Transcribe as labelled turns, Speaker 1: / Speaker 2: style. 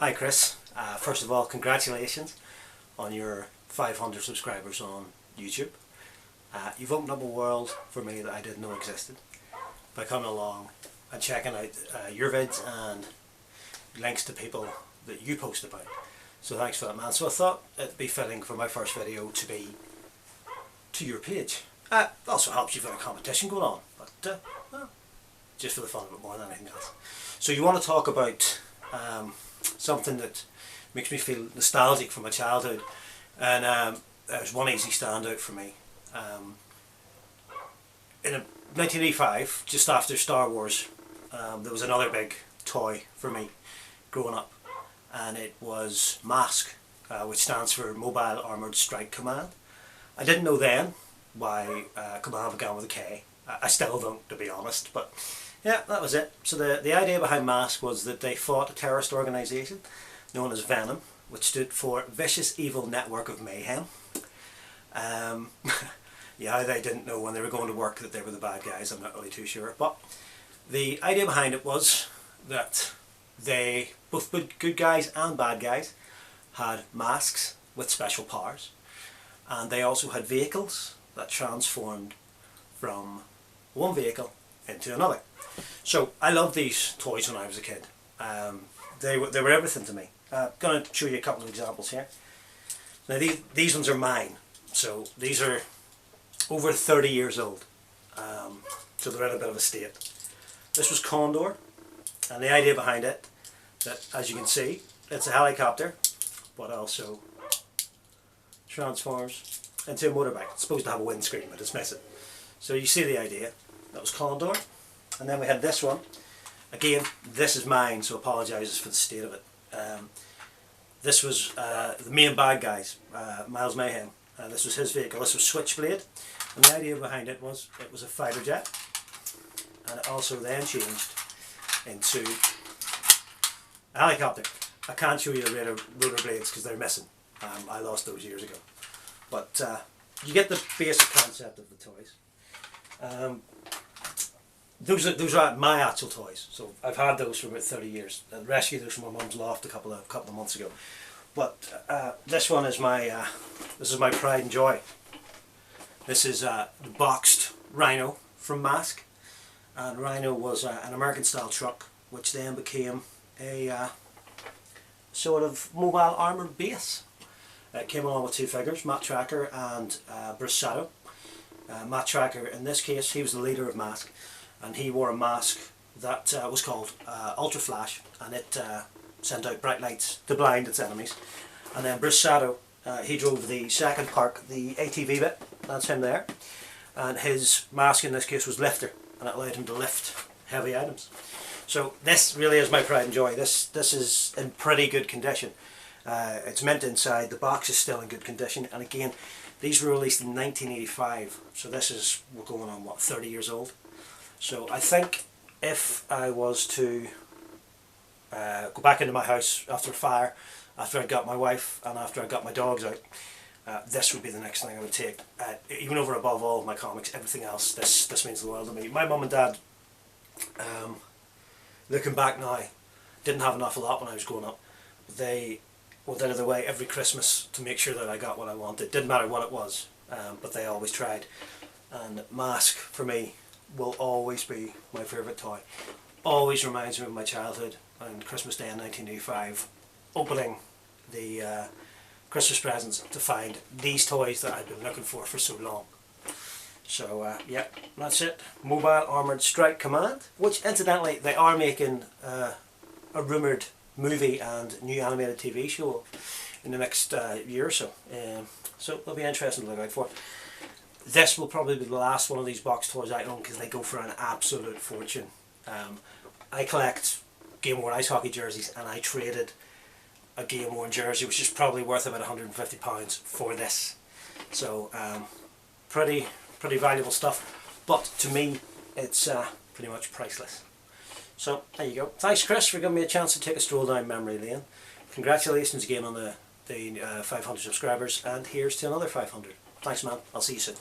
Speaker 1: Hi Chris, first of all congratulations on your 500 subscribers on YouTube. You've opened up a world for me that I didn't know existed by coming along and checking out your vids and links to people that you post about. So thanks for that, man. So I thought it'd be fitting for my first video to be to your page. It also helps you've got a competition going on, but well, just for the fun of it more than anything else. So you want to talk about something that makes me feel nostalgic for my childhood, and there's one easy standout for me. In 1985, just after Star Wars, there was another big toy for me growing up, and it was M.A.S.K, which stands for Mobile Armoured Strike Command. I didn't know then why command began with a K. I still don't, to be honest, but yeah, that was it. So the idea behind M.A.S.K was that they fought a terrorist organisation known as Venom, which stood for Vicious Evil Network of Mayhem. Yeah, they didn't know when they were going to work that they were the bad guys, I'm not really too sure. But the idea behind it was that they, both good guys and bad guys, had masks with special powers. And they also had vehicles that transformed from one vehicle into another. So I loved these toys when I was a kid. They were everything to me. I'm going to show you a couple of examples here. Now these ones are mine. So these are over 30 years old. So they're in a bit of a state. This was Condor, and the idea behind it, that as you can see, it's a helicopter, but also transforms into a motorbike. It's supposed to have a windscreen, but it's missing. So you see the idea. That was Condor. And then we had this one. Again, this is mine, so apologises for the state of it. This was the main bad guys, Miles Mayhem. This was his vehicle. This was Switchblade. And the idea behind it was a fighter jet. And it also then changed into a helicopter. I can't show you the rotor blades because they're missing. I lost those years ago. But you get the basic concept of the toys. Those are my actual toys, so I've had those for about 30 years. I rescued those from my mum's loft a couple of months ago. But this one is my pride and joy. This is the boxed Rhino from M.A.S.K, and Rhino was an American style truck, which then became a sort of mobile armoured base. It came along with two figures, Matt Tracker and Bruce Sato. Matt Tracker, in this case, he was the leader of M.A.S.K, and he wore a mask that was called Ultra Flash, and it sent out bright lights to blind its enemies. And then Bruce Sato, he drove the second park, the ATV bit, that's him there, and his mask in this case was Lifter, and it allowed him to lift heavy items. So this really is my pride and joy. This is in pretty good condition. It's mint inside, the box is still in good condition, and again, these were released in 1985, so we're going on what, 30 years old. So I think if I was to go back into my house after a fire, after I got my wife and after I got my dogs out, this would be the next thing I would take. Even over above all of my comics, everything else, this means the world to me. My mum and dad, looking back now, didn't have an awful lot when I was growing up. They went out of their way every Christmas to make sure that I got what I wanted. Didn't matter what it was, but they always tried. And M.A.S.K for me will always be my favourite toy. Always reminds me of my childhood and Christmas Day in 1985, opening the Christmas presents to find these toys that I've been looking for so long. So yeah, that's it. Mobile Armoured Strike Command, which incidentally they are making a rumoured movie and new animated TV show in the next year or so. So it'll be interesting to look out for. This will probably be the last one of these box toys I own because they go for an absolute fortune. I collect game-worn ice hockey jerseys, and I traded a game-worn jersey which is probably worth about £150 for this. So pretty valuable stuff, but to me it's pretty much priceless. So there you go. Thanks Chris for giving me a chance to take a stroll down memory lane. Congratulations again on the 500 subscribers, and here's to another 500. Thanks man, I'll see you soon.